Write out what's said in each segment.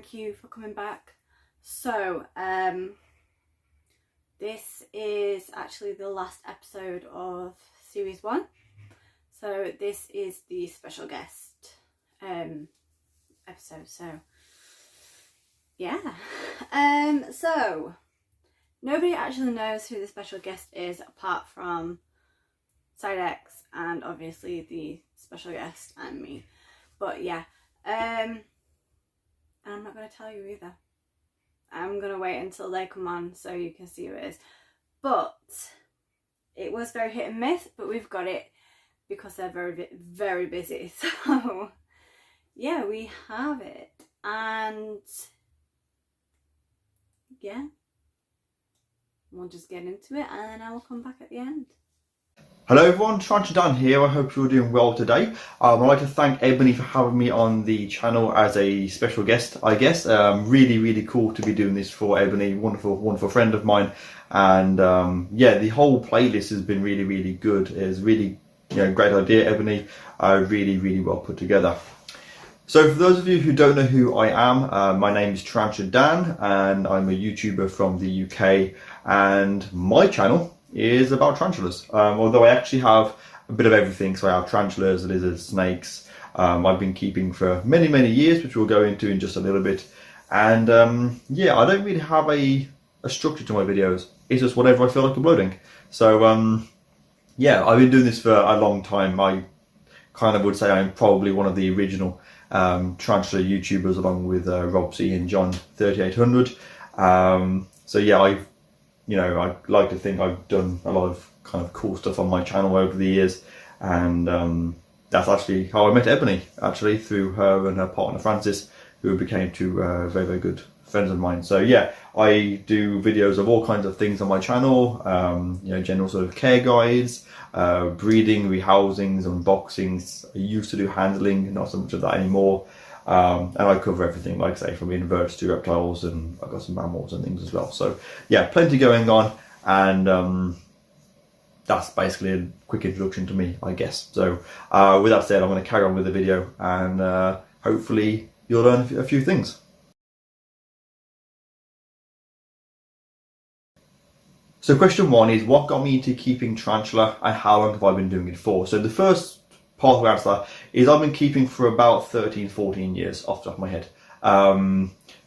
thank you for coming back. So this is actually the last episode of series 1. So this is the special guest episode. So yeah, so nobody actually knows who the special guest is apart from Side X and obviously the special guest and me. But yeah, and I'm not going to tell you either. I'm going to wait until they come on so you can see who it is. But it was very hit and miss, but we've got it because they're very, very busy. So yeah, we have it. And yeah, we'll just get into it and then I will come back at the end. Hello everyone, Tarantula Dan here. I hope you're doing well today. I'd like to thank Ebony for having me on the channel as a special guest, I guess. Really cool to be doing this for Ebony, wonderful friend of mine. And yeah, the whole playlist has been really good. It's really, great idea, Ebony. Really well put together. So for those of you who don't know who I am, my name is Tarantula Dan and I'm a YouTuber from the UK, and my channel is about tarantulas, although I actually have a bit of everything. So I have tarantulas, lizards, snakes. I've been keeping for many years, which we'll go into in just a little bit. And yeah, I don't really have a structure to my videos. It's just whatever I feel like uploading. So yeah, I've been doing this for a long time. I kind of would say I'm probably one of the original tarantula YouTubers, along with Rob C and John 3800. So yeah, I like to think I've done a lot of kind of cool stuff on my channel over the years, and that's actually how I met Ebony, actually through her and her partner Francis, who became two very good friends of mine. So yeah, I do videos of all kinds of things on my channel, general sort of care guides, breeding, rehousings, unboxings. I used to do handling, not so much of that anymore. And I cover everything, like I say, from inverts to reptiles, and I've got some mammals and things as well. So yeah, plenty going on, and that's basically a quick introduction to me, I guess. So with that said, I'm going to carry on with the video, and hopefully you'll learn a few things. So question 1 is, what got me into keeping tarantula and how long have I been doing it for? So the first part of the answer is I've been keeping for about 13-14 years off the top of my head.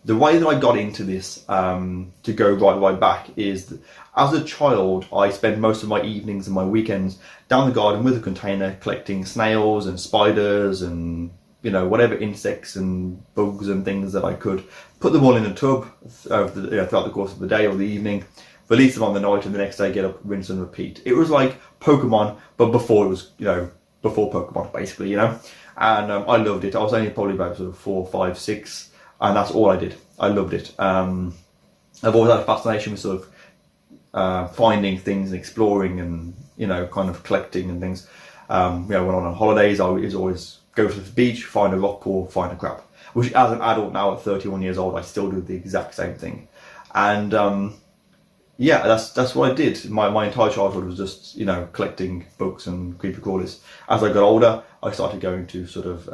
The way that I got into this, to go right back, is that as a child I spent most of my evenings and my weekends down the garden with a container collecting snails and spiders and whatever insects and bugs and things that I could, put them all in a tub throughout the course of the day or the evening, release them on the night, and the next day get up, rinse and repeat. It was like Pokemon, but before it was, before Pokemon, basically, and I loved it. I was only probably about sort of 4, 5, 6, and that's all I did. I loved it. I've always had a fascination with sort of finding things and exploring and kind of collecting and things. When on holidays, I was always go to the beach, find a rock or find a crab. Which, as an adult now at 31 years old, I still do the exact same thing. And yeah, that's what I did. My entire childhood was just collecting books and creepy crawlies. As I got older, I started going to sort of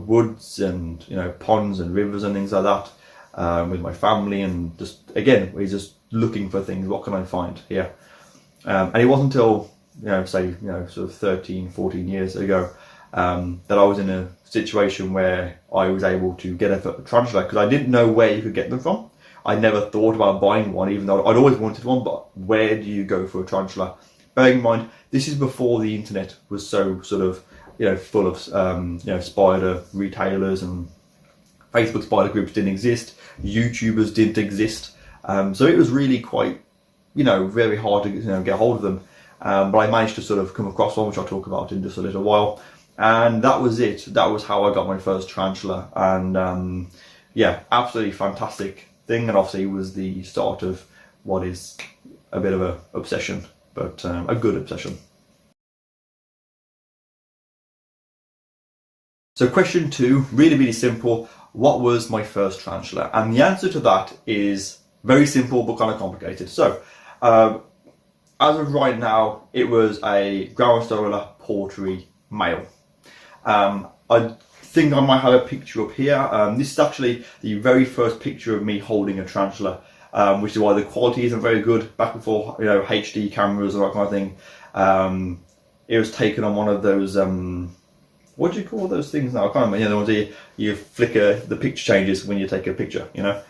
woods and ponds and rivers and things like that with my family, and just again we're just looking for things. What can I find here? And it wasn't until sort of 13-14 years ago that I was in a situation where I was able to get a tarantula, because I didn't know where you could get them from. I never thought about buying one, even though I'd always wanted one, but where do you go for a tarantula? Bearing in mind, this is before the internet was so sort of, full of, spider retailers, and Facebook spider groups didn't exist, YouTubers didn't exist. So it was really quite, very hard to, get hold of them. But I managed to sort of come across one, which I'll talk about in just a little while. And that was it. That was how I got my first tarantula. And yeah, absolutely fantastic thing, and obviously was the start of what is a bit of a obsession, but a good obsession. So question 2, really simple. What was my first tarantula? And the answer to that is very simple but kind of complicated. So as of right now, it was a ground Storella portrait male. I think I might have a picture up here. This is actually the very first picture of me holding a tarantula, which is why the quality isn't very good. Back before, you know, HD cameras or that kind of thing. It was taken on one of those, what do you call those things now? I can't remember. You know, the ones where you flicker, the picture changes when you take a picture, you know.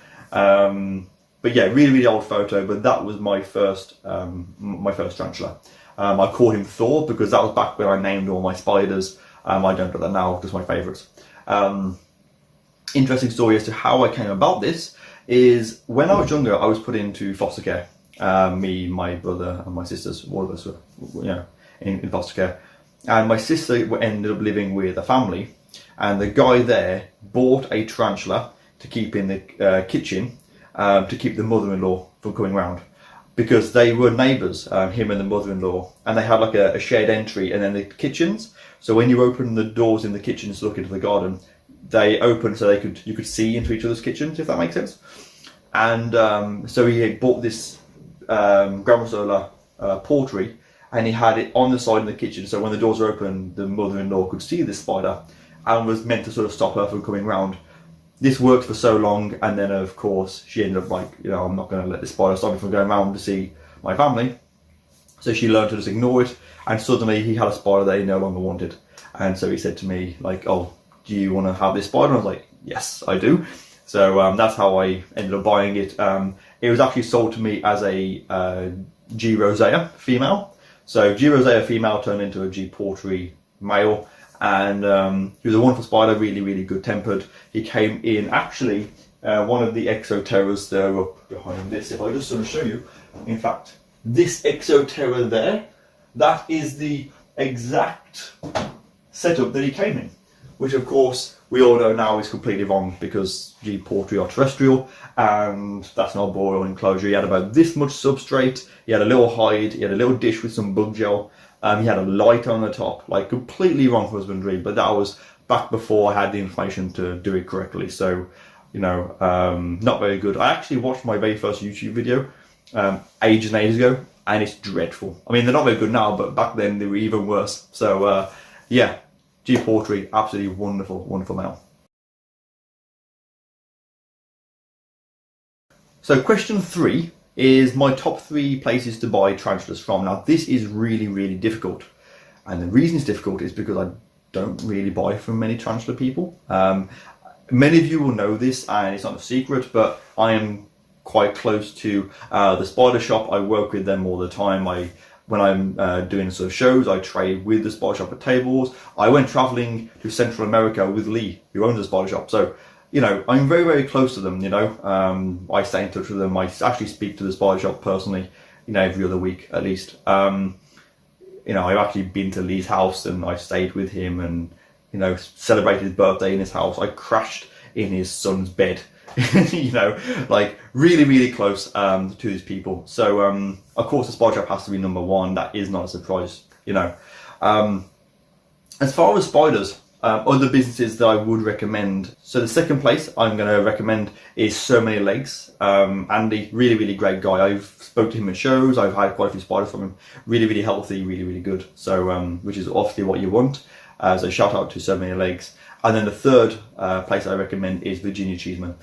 But yeah, really, really old photo, but that was my first tarantula. I called him Thor because that was back when I named all my spiders. I don't do that now, just my favourites. Interesting story as to how I came about this is when I was younger, I was put into foster care. Me, my brother, and my sisters, all of us were, you know, in foster care. And my sister ended up living with a family, and the guy there bought a tarantula to keep in the kitchen to keep the mother-in-law from coming round. Because they were neighbours, him and the mother-in-law, and they had like a shared entry and then the kitchens. So when you open the doors in the kitchens to look into the garden, they open so you could see into each other's kitchens, if that makes sense. And so he had bought this Grandma portrait, and he had it on the side of the kitchen. So when the doors were open, the mother-in-law could see this spider, and was meant to sort of stop her from coming round. This worked for so long, and then of course she ended up like, you know, I'm not going to let this spider stop me from going around to see my family. So she learned to just ignore it, and suddenly he had a spider that he no longer wanted. And so he said to me like, oh, do you want to have this spider? And I was like, yes, I do. So that's how I ended up buying it. It was actually sold to me as a G. rosea female. So G. rosea female turned into a G. portrait male. And he was a wonderful spider, really, really good tempered. He came in actually one of the Exoterras that are up behind this. If I just sort of show you, in fact, this Exoterra there, that is the exact setup that he came in, which of course we all know now is completely wrong because G. portrait are terrestrial, and that's not boreal enclosure. He had about this much substrate, he had a little hide, he had a little dish with some bug gel. He had a light on the top, like completely wrong for husbandry, but that was back before I had the information to do it correctly. So, you know, not very good. I actually watched my very first YouTube video ages and ages ago, and it's dreadful. I mean, they're not very good now, but back then they were even worse. So, yeah, G. portrait, absolutely wonderful, wonderful male. So, question 3. Is my top 3 places to buy tarantulas from. Now this is really, really difficult, and the reason it's difficult is because I don't really buy from many tarantula people. Many of you will know this, and it's not a secret, but I am quite close to the spider shop. I work with them all the time. When I'm doing sort of shows, I trade with the spider shop at tables. I went travelling to Central America with Lee, who owns the spider shop. So, you know, I'm very, very close to them, you know. I stay in touch with them. I actually speak to the spider shop personally, you know, every other week at least. You know, I've actually been to Lee's house and I stayed with him and, you know, celebrated his birthday in his house. I crashed in his son's bed, you know, like really, really close to these people. So, of course, the spider shop has to be number 1. That is not a surprise, you know. As far as spiders, other businesses that I would recommend. So the second place I'm going to recommend is So Many Legs. Andy, really, really great guy. I've spoke to him at shows. I've had quite a few spiders from him. Really, really healthy, really, really good. So, which is obviously what you want. So shout out to So Many Legs. And then the third place I recommend is Virginia Cheeseman,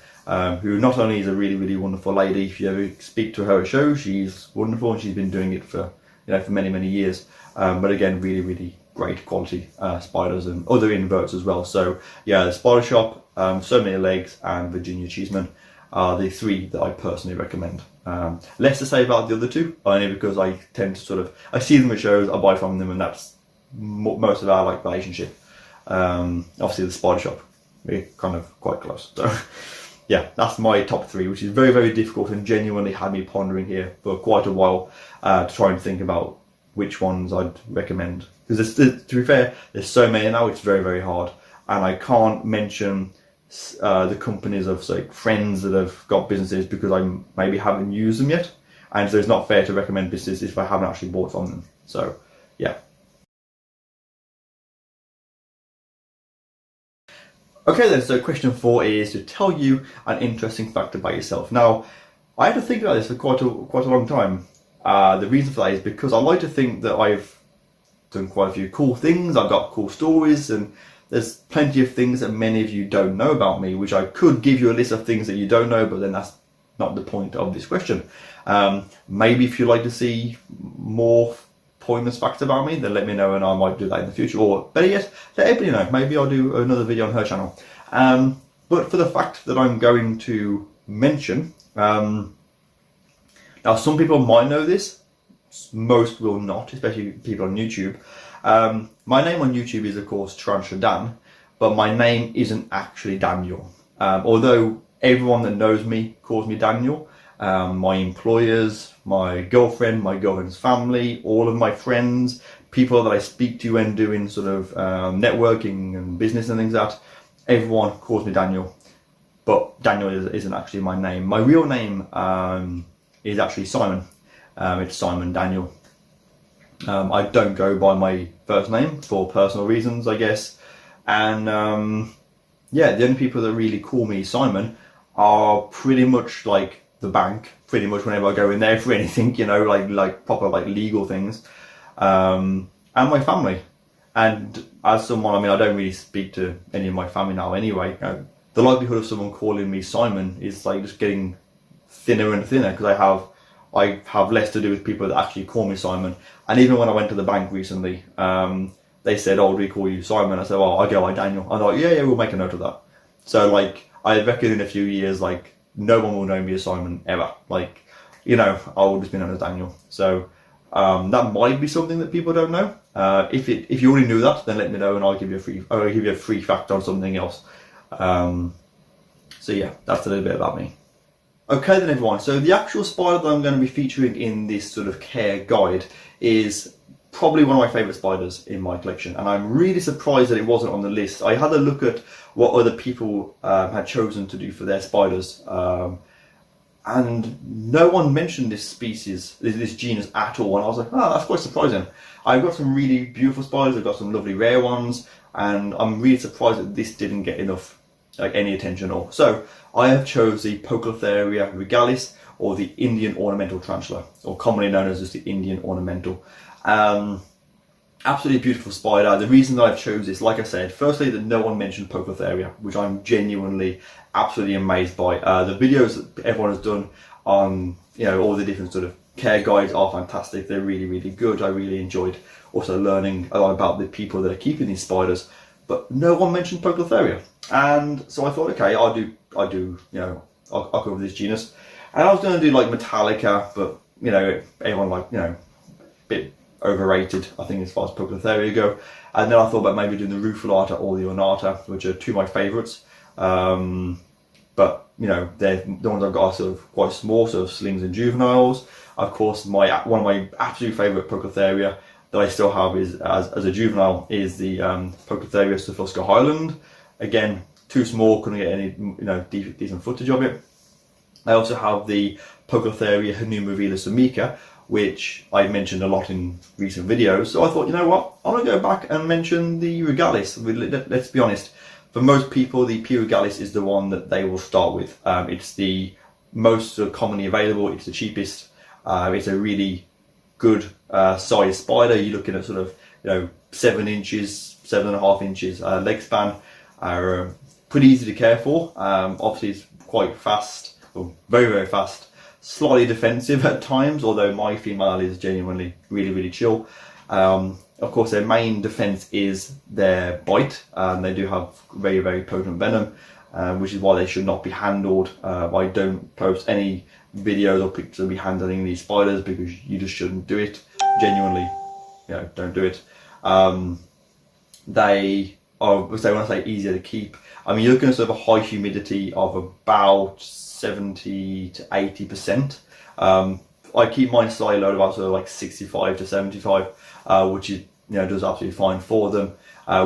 who not only is a really, really wonderful lady. If you ever speak to her at shows, she's wonderful and she's been doing it for, you know, for many, many years. But again, really, really great quality spiders and other inverts as well. So yeah, the spider shop, So Many Legs, and Virginia Cheeseman are the 3 that I personally recommend. Less to say about the other 2, only because I tend to I see them at shows, I buy from them, and that's most of our like relationship. Obviously the spider shop, we're kind of quite close. So yeah, that's my top 3, which is very, very difficult and genuinely had me pondering here for quite a while to try and think about which ones I'd recommend. Because to be fair, there's so many now, it's very, very hard. And I can't mention the companies of like friends that have got businesses because I maybe haven't used them yet. And so it's not fair to recommend businesses if I haven't actually bought from them. So, yeah. Okay then, so question 4 is to tell you an interesting fact about yourself. Now, I had to think about this for quite a long time. The reason for that is because I like to think that I've done quite a few cool things, I've got cool stories, and there's plenty of things that many of you don't know about me, which I could give you a list of things that you don't know, but then that's not the point of this question. Maybe if you'd like to see more pointless facts about me, then let me know and I might do that in the future. Or better yet, let everybody know. Maybe I'll do another video on her channel. But for the fact that I'm going to mention, now some people might know this, most will not, especially people on YouTube. My name on YouTube is of course Tarantula Dan, but my name isn't actually Daniel. Although everyone that knows me calls me Daniel, my employers, my girlfriend's family, all of my friends, people that I speak to when doing sort of networking and business and things like that, everyone calls me Daniel. But Daniel isn't actually my name. My real name is actually Simon. It's Simon Daniel. I don't go by my first name for personal reasons, I guess. And yeah, the only people that really call me Simon are pretty much like the bank, pretty much whenever I go in there for anything, you know, like proper like legal things, and my family. And as someone, I mean, I don't really speak to any of my family now anyway. The likelihood of someone calling me Simon is like just getting thinner and thinner, because I have less to do with people that actually call me Simon. And even when I went to the bank recently, they said, "Oh, do we call you Simon?" I said, "Well, I go by Daniel." I thought, yeah, we'll make a note of that. So like, I reckon in a few years, like, no one will know me as Simon ever. Like, you know, I will just be known as Daniel. So that might be something that people don't know. If you already knew that, then let me know and I'll give you a free fact on something else. So yeah, that's a little bit about me. Okay then everyone, so the actual spider that I'm going to be featuring in this sort of care guide is probably one of my favourite spiders in my collection, and I'm really surprised that it wasn't on the list. I had a look at what other people had chosen to do for their spiders, and no one mentioned this species, this genus at all, and I was like, oh, that's quite surprising. I've got some really beautiful spiders, I've got some lovely rare ones, and I'm really surprised that this didn't get enough, like, any attention at all. So I have chose the Poecilotheria Regalis, or the Indian ornamental tarantula, or commonly known as just the Indian ornamental. Absolutely beautiful spider. The reason that I've chose this, like I said, firstly that no one mentioned Poecilotheria, which I'm genuinely absolutely amazed by. The videos that everyone has done on, you know, all the different sort of care guides are fantastic. They're really, really good. I really enjoyed also learning a lot about the people that are keeping these spiders, but no one mentioned Poecilotheria. And so I thought, okay, I'll do, you know, I'll cover this genus. And I was going to do like Metallica, but, you know, everyone like, you know, a bit overrated, I think, as far as Poecilotheria go. And then I thought about maybe doing the Rufilata or the Ornata, which are two of my favourites. But, you know, they're the ones I've got are sort of quite small, sort of slings and juveniles. Of course, one of my absolute favourite Poecilotheria that I still have is as a juvenile is the Poecilotheria Sophistica Highland. Again, too small, couldn't get any, you know, decent footage of it. I also have the Poecilotheria Hanumovila Samica, which I mentioned a lot in recent videos. So I thought, you know what, I'm going to go back and mention the Regalis. Let's be honest, for most people, the P. Regalis is the one that they will start with. It's the most commonly available, it's the cheapest. It's a really good size spider. You're looking at sort of, you know, 7 inches, 7.5 inches leg span. Pretty easy to care for. Obviously it's quite fast, or very, very fast. Slightly defensive at times, although my female is genuinely really, really chill. Of course, their main defense is their bite. They do have very, very potent venom, which is why they should not be handled. I don't post any videos or pictures of me handling these spiders because you just shouldn't do it. Genuinely, you know, don't do it. They are, so when I say easier to keep, I mean, you're looking at sort of a high humidity of about 70 to 80%. I keep mine slightly low, about sort of like 65 to 75, which is, you know, does absolutely fine for them,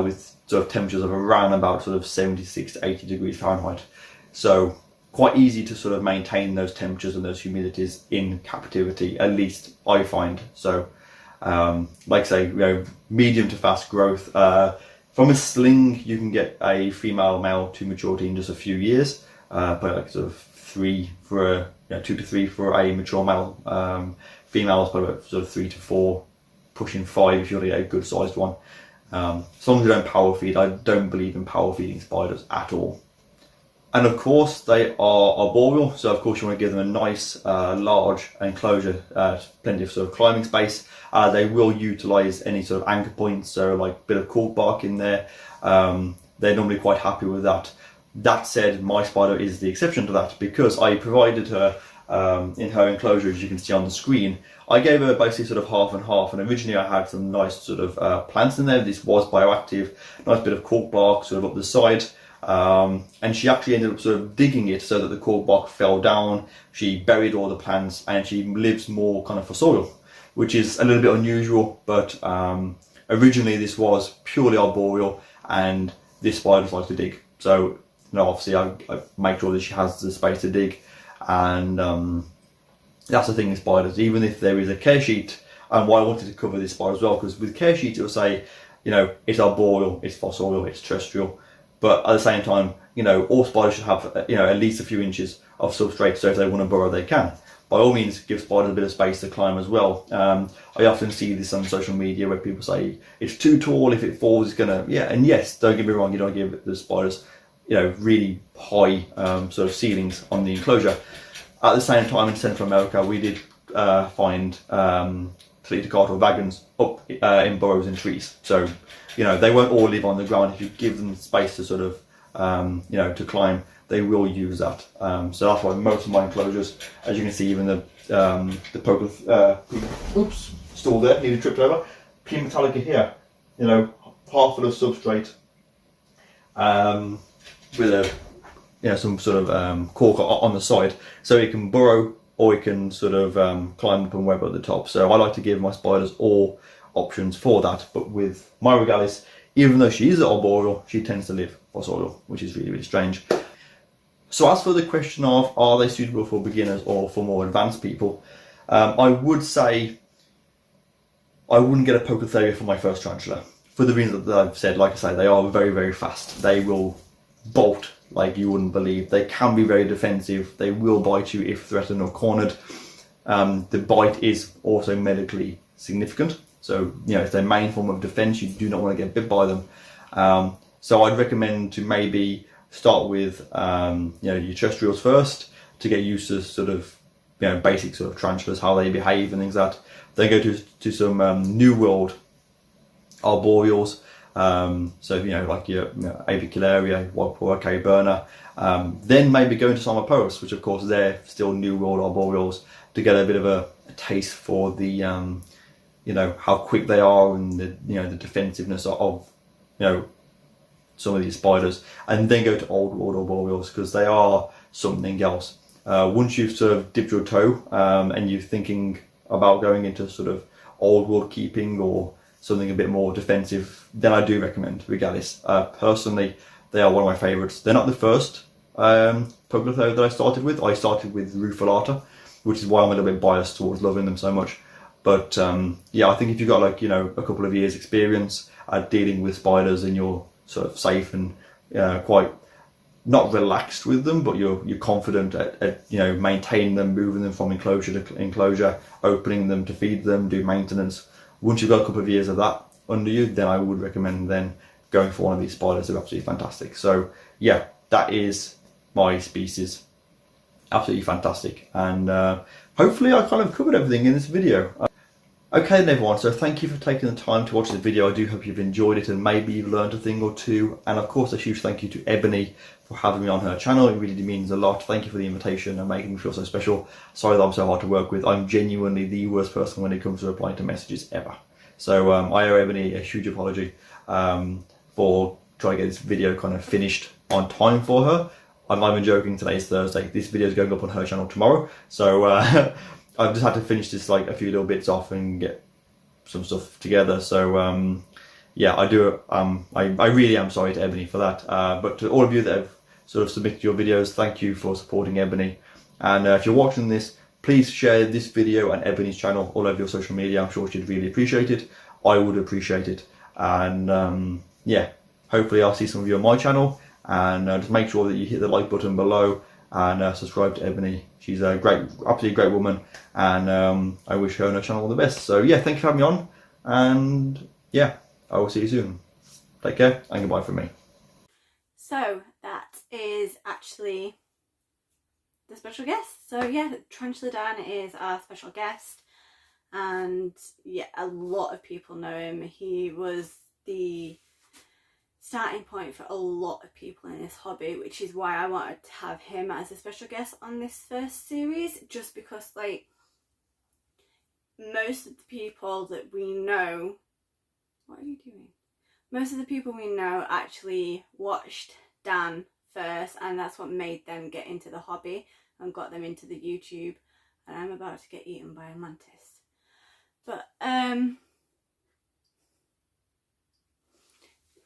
with sort of temperatures of around about sort of 76 to 80 degrees Fahrenheit. So quite easy to sort of maintain those temperatures and those humidities in captivity, at least I find. So like I say, you know, medium to fast growth. From a sling, you can get a female male to maturity in just a few years, but like sort of 2 to 3 for a mature male. Females probably about sort of 3 to 4, pushing 5 if you want to get a good sized one. As long as you don't power feed. I don't believe in power feeding spiders at all. And of course they are arboreal, so of course you want to give them a nice large enclosure, plenty of sort of climbing space. They will utilise any sort of anchor points, so like a bit of cork bark in there. They're normally quite happy with that. That said, my spider is the exception to that, because I provided her in her enclosure, as you can see on the screen. I gave her basically sort of half and half, and originally I had some nice sort of plants in there. This was bioactive, nice bit of cork bark sort of up the side. And she actually ended up sort of digging it so that the cork bark fell down. She buried all the plants, and she lives more kind of for soil, which is a little bit unusual, but originally this was purely arboreal, and this spider likes to dig. So, obviously I make sure that she has the space to dig, and that's the thing with spiders. Even if there is a care sheet, and why I wanted to cover this spider as well, because with care sheets it will say, it's arboreal, it's for soil, it's terrestrial. But at the same time, all spiders should have, at least a few inches of substrate, so if they want to burrow, they can. By all means, give spiders a bit of space to climb as well. I often see this on social media where people say, it's too tall, if it falls, it's going to, and yes, don't get me wrong, you don't give the spiders, really high sort of ceilings on the enclosure. At the same time, in Central America, we did find Poecilotheria Regalis up in burrows in trees. So, they won't all live on the ground. If you give them space to sort of, to climb, they will use that. So that's why most of my enclosures, as you can see, even the stall there, nearly tripped over. P. metallica here, half full of substrate, with a, some sort of cork on the side, so it can burrow, or it can sort of climb up and web at the top. So I like to give my spiders all options for that. But with my Regalis, even though she is arboreal, she tends to live for soil, which is really, really strange. So as for the question of, are they suitable for beginners or for more advanced people, I would say I wouldn't get a Poecilotheria for my first tarantula, for the reasons that I've said. Like I say, they are very, very fast. They will bolt like you wouldn't believe. They can be very defensive. They will bite you if threatened or cornered. The bite is also medically significant. So, it's their main form of defense. You do not want to get bit by them. So I'd recommend to maybe start with, your terrestrials first, to get used to sort of, basic sort of tarantulas, how they behave and things like that. Then go to some New World arboreals. So, like your Avicularia, White Burner. Then maybe go into some Poecilotheria, which of course they're still New World arboreals, to get a bit of a taste for the, how quick they are, and the, the defensiveness of, some of these spiders. And then go to Old World arboreals, because they are something else. Once you've sort of dipped your toe, and you're thinking about going into sort of Old World keeping or something a bit more defensive, then I do recommend Regalis. Personally, they are one of my favourites. They're not the first Poecilotheria that I started with. I started with Rufilata, which is why I'm a little bit biased towards loving them so much. But I think if you've got like, a couple of years experience at dealing with spiders, and you're sort of safe and quite not relaxed with them, but you're confident at maintaining them, moving them from enclosure to enclosure, opening them to feed them, do maintenance. Once you've got a couple of years of that under you, then I would recommend then going for one of these spiders. They're absolutely fantastic. So yeah, that is my species. Absolutely fantastic. And hopefully I kind of covered everything in this video. Okay then everyone, so thank you for taking the time to watch the video. I do hope you've enjoyed it, and maybe you've learned a thing or two. And of course a huge thank you to Ebony for having me on her channel. It really means a lot. Thank you for the invitation and making me feel so special. Sorry that I'm so hard to work with. I'm genuinely the worst person when it comes to replying to messages ever. So I owe Ebony a huge apology for trying to get this video kind of finished on time for her. I'm not even joking, today's Thursday. This video is going up on her channel tomorrow. So I've just had to finish this like a few little bits off and get some stuff together. So yeah, I do. I really am sorry to Ebony for that. But to all of you that have sort of submitted your videos, thank you for supporting Ebony. And if you're watching this, please share this video and Ebony's channel all over your social media. I'm sure she'd really appreciate it. I would appreciate it. And yeah, hopefully I'll see some of you on my channel. And just make sure that you hit the like button below and subscribe to Ebony. She's a great, absolutely great woman, and I wish her and her channel all the best. So yeah, thank you for having me on, and yeah, I will see you soon. Take care and goodbye from me. So that is actually the special guest. So yeah, Tarantula Dan is our special guest, and yeah, a lot of people know him. He was the starting point for a lot of people in this hobby, which is why I wanted to have him as a special guest on this first series, just because like most of the people that we know, what are you doing? Most of the people we know actually watched Dan first, and that's what made them get into the hobby and got them into the YouTube. And I'm about to get eaten by a mantis. But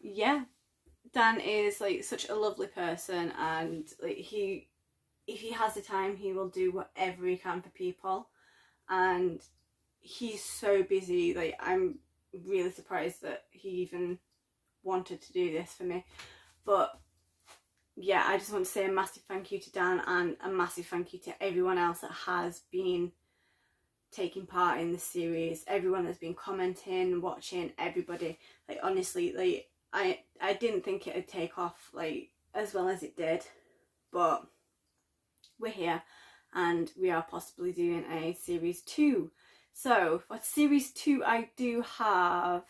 yeah, Dan is like such a lovely person, and like if he has the time, he will do whatever he can for people, and he's so busy. Like, I'm really surprised that he even wanted to do this for me. But yeah, I just want to say a massive thank you to Dan, and a massive thank you to everyone else that has been taking part in this series, everyone that's been commenting, watching, everybody. Like, honestly, like I didn't think it would take off like as well as it did, but we're here and we are possibly doing a series 2. So for series 2, I do have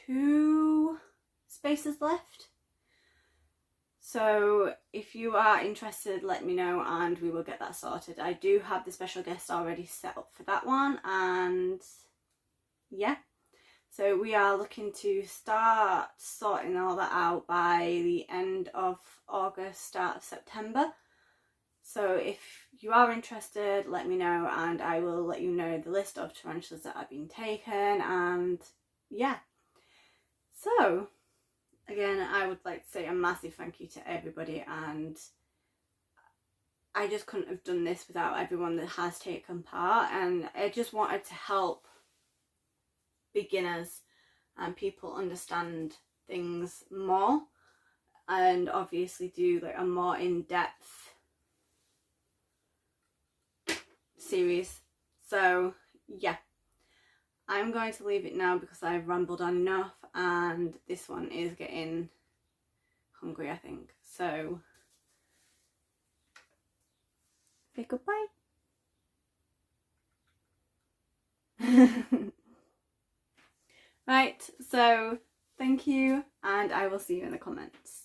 2 spaces left. So if you are interested, let me know and we will get that sorted. I do have the special guest already set up for that one, and yeah. So we are looking to start sorting all that out by the end of August, start of September. So if you are interested, let me know and I will let you know the list of tarantulas that have been taken, and yeah. So again, I would like to say a massive thank you to everybody, and I just couldn't have done this without everyone that has taken part, and I just wanted to help beginners and people understand things more, and obviously do like a more in-depth series. So yeah, I'm going to leave it now because I've rambled on enough, and this one is getting hungry, I think. So say goodbye. Right, so thank you, and I will see you in the comments.